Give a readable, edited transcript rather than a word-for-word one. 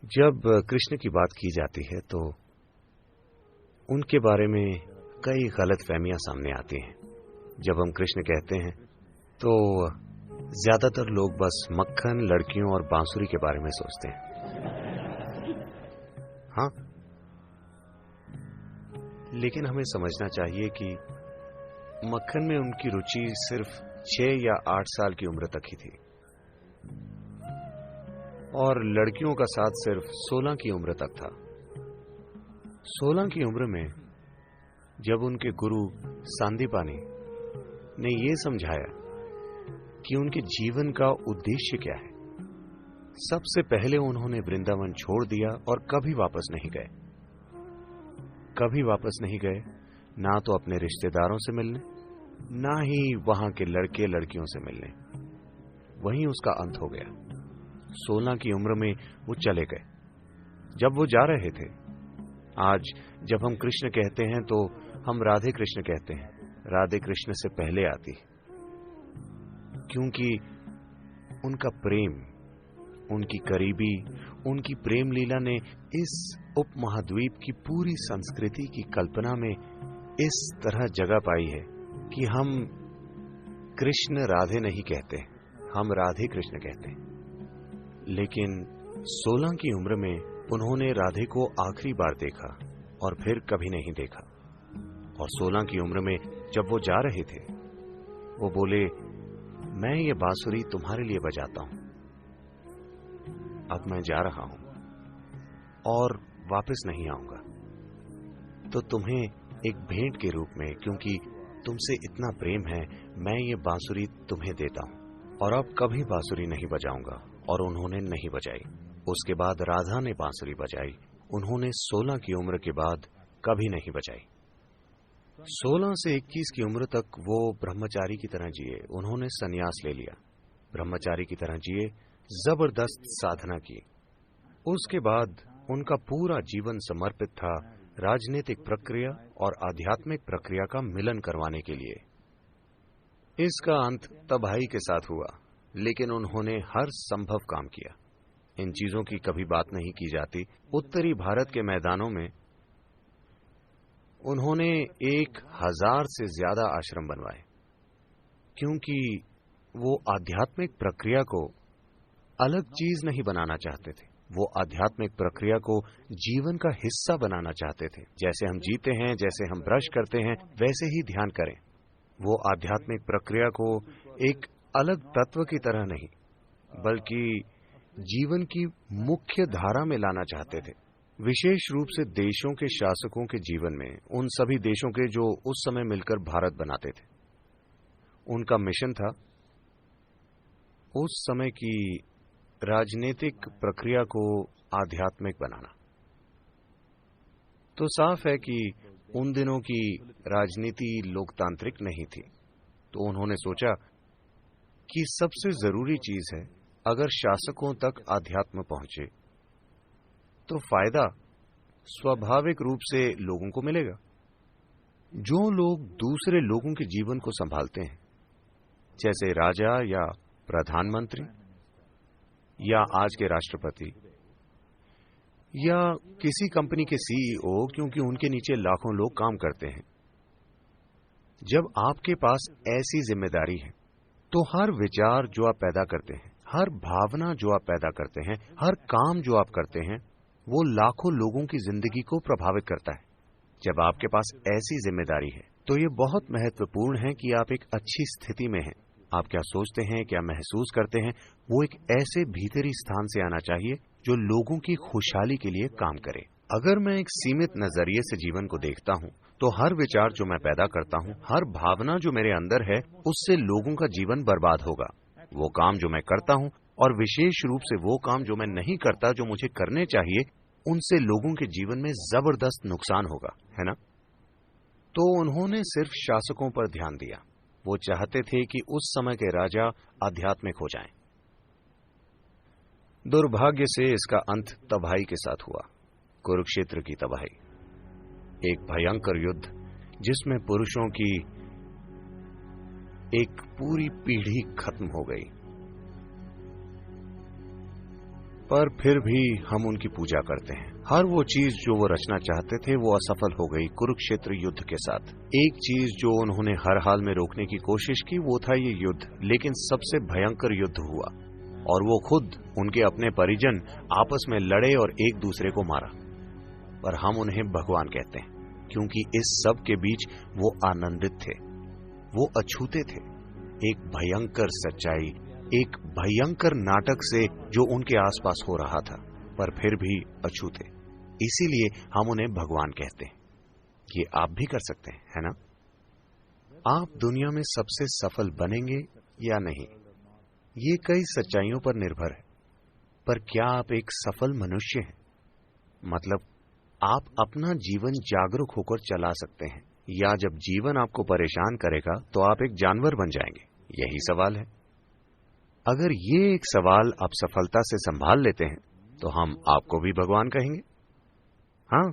जब कृष्ण की बात की जाती है तो उनके बारे में कई गलतफहमियां सामने आती हैं। जब हम कृष्ण कहते हैं तो ज्यादातर लोग बस मक्खन, लड़कियों और बांसुरी के बारे में सोचते हैं। हाँ, लेकिन हमें समझना चाहिए कि मक्खन में उनकी रुचि सिर्फ 6 या 8 साल की उम्र तक ही थी और लड़कियों का साथ सिर्फ 16 की उम्र तक था। 16 की उम्र में जब उनके गुरु सांदीपानी ने यह समझाया कि उनके जीवन का उद्देश्य क्या है, सबसे पहले उन्होंने वृंदावन छोड़ दिया और कभी वापस नहीं गए। कभी वापस नहीं गए, ना तो अपने रिश्तेदारों से मिलने, ना ही वहां के लड़के लड़कियों से मिलने। वहीं उसका अंत हो गया। 16 की उम्र में वो चले गए। जब वो जा रहे थे, आज जब हम कृष्ण कहते हैं तो हम राधे कृष्ण कहते हैं। राधे कृष्ण से पहले आती, क्योंकि उनका प्रेम, उनकी करीबी, उनकी प्रेम लीला ने इस उपमहाद्वीप की पूरी संस्कृति की कल्पना में इस तरह जगह पाई है कि हम कृष्ण राधे नहीं कहते, हम राधे कृष्ण कहते हैं। लेकिन 16 की उम्र में उन्होंने राधे को आखिरी बार देखा और फिर कभी नहीं देखा। और 16 की उम्र में जब वो जा रहे थे, वो बोले, मैं ये बांसुरी तुम्हारे लिए बजाता हूं, अब मैं जा रहा हूं और वापस नहीं आऊंगा। तो तुम्हें एक भेंट के रूप में, क्योंकि तुमसे इतना प्रेम है, मैं ये बांसुरी तुम्हें देता हूं और अब कभी बांसुरी नहीं बजाऊंगा। और उन्होंने नहीं बजाई। उसके बाद राधा ने बांसुरी बजाई। उन्होंने 16 की उम्र के बाद कभी नहीं बजाई। 16 से 21 की उम्र तक वो ब्रह्मचारी की तरह जिए। उन्होंने संन्यास ले लिया, ब्रह्मचारी की तरह जिए, जबरदस्त साधना की। उसके बाद उनका पूरा जीवन समर्पित था राजनीतिक प्रक्रिया और आध्यात्मिक प्रक्रिया का मिलन करवाने के लिए। इसका अंत तबाही के साथ हुआ, लेकिन उन्होंने हर संभव काम किया। इन चीजों की कभी बात नहीं की जाती। उत्तरी भारत के मैदानों में उन्होंने 1000 से ज्यादा आश्रम बनवाए, क्योंकि वो आध्यात्मिक प्रक्रिया को अलग चीज नहीं बनाना चाहते थे। वो आध्यात्मिक प्रक्रिया को जीवन का हिस्सा बनाना चाहते थे। जैसे हम जीते हैं, जैसे हम ब्रश करते हैं, वैसे ही ध्यान करें। वो आध्यात्मिक प्रक्रिया को एक अलग तत्व की तरह नहीं, बल्कि जीवन की मुख्य धारा में लाना चाहते थे। विशेष रूप से देशों के शासकों के जीवन में, उन सभी देशों के जो उस समय मिलकर भारत बनाते थे। उनका मिशन था उस समय की राजनीतिक प्रक्रिया को आध्यात्मिक बनाना। तो साफ है कि उन दिनों की राजनीति लोकतांत्रिक नहीं थी। तो उन्होंने सोचा कि सबसे जरूरी चीज है, अगर शासकों तक आध्यात्म पहुंचे तो फायदा स्वाभाविक रूप से लोगों को मिलेगा। जो लोग दूसरे लोगों के जीवन को संभालते हैं, जैसे राजा या प्रधानमंत्री या आज के राष्ट्रपति या किसी कंपनी के सीईओ, क्योंकि उनके नीचे लाखों लोग काम करते हैं। जब आपके पास ऐसी जिम्मेदारी है तो हर विचार जो आप पैदा करते हैं, हर भावना जो आप पैदा करते हैं, हर काम जो आप करते हैं, वो लाखों लोगों की जिंदगी को प्रभावित करता है। जब आपके पास ऐसी जिम्मेदारी है तो ये बहुत महत्वपूर्ण है कि आप एक अच्छी स्थिति में हैं। आप क्या सोचते हैं, क्या महसूस करते हैं, वो एक ऐसे भीतरी स्थान से आना चाहिए जो लोगों की खुशहाली के लिए काम करे। अगर मैं एक सीमित नजरिए से जीवन को देखता हूँ तो हर विचार जो मैं पैदा करता हूँ, हर भावना जो मेरे अंदर है, उससे लोगों का जीवन बर्बाद होगा। वो काम जो मैं करता हूँ और विशेष रूप से वो काम जो मैं नहीं करता, जो मुझे करने चाहिए, उनसे लोगों के जीवन में जबरदस्त नुकसान होगा, है ना? तो उन्होंने सिर्फ शासकों पर ध्यान दिया। वो चाहते थे कि उस समय के राजा आध्यात्मिक हो जाएं। दुर्भाग्य से इसका अंत तबाही के साथ हुआ, कुरुक्षेत्र की तबाही। एक भयंकर युद्ध जिसमें पुरुषों की एक पूरी पीढ़ी खत्म हो गई। पर फिर भी हम उनकी पूजा करते हैं। हर वो चीज जो वो रचना चाहते थे वो असफल हो गई कुरुक्षेत्र युद्ध के साथ। एक चीज जो उन्होंने हर हाल में रोकने की कोशिश की वो था ये युद्ध, लेकिन सबसे भयंकर युद्ध हुआ और वो खुद, उनके अपने परिजन आपस में लड़े और एक दूसरे को मारा। पर हम उन्हें भगवान कहते हैं क्योंकि इस सब के बीच वो आनंदित थे, वो अछूते थे। एक भयंकर सच्चाई, एक भयंकर नाटक से जो उनके आसपास हो रहा था, पर फिर भी अछूते। इसीलिए हम उन्हें भगवान कहते हैं। ये आप भी कर सकते हैं, है ना? आप दुनिया में सबसे सफल बनेंगे या नहीं, ये कई सच्चाइयों पर निर्भर है। पर क्या आप एक सफल मनुष्य हैं? मतलब आप अपना जीवन जागरूक होकर चला सकते हैं, या जब जीवन आपको परेशान करेगा तो आप एक जानवर बन जाएंगे? यही सवाल है। अगर ये एक सवाल आप सफलता से संभाल लेते हैं तो हम आपको भी भगवान कहेंगे। हाँ,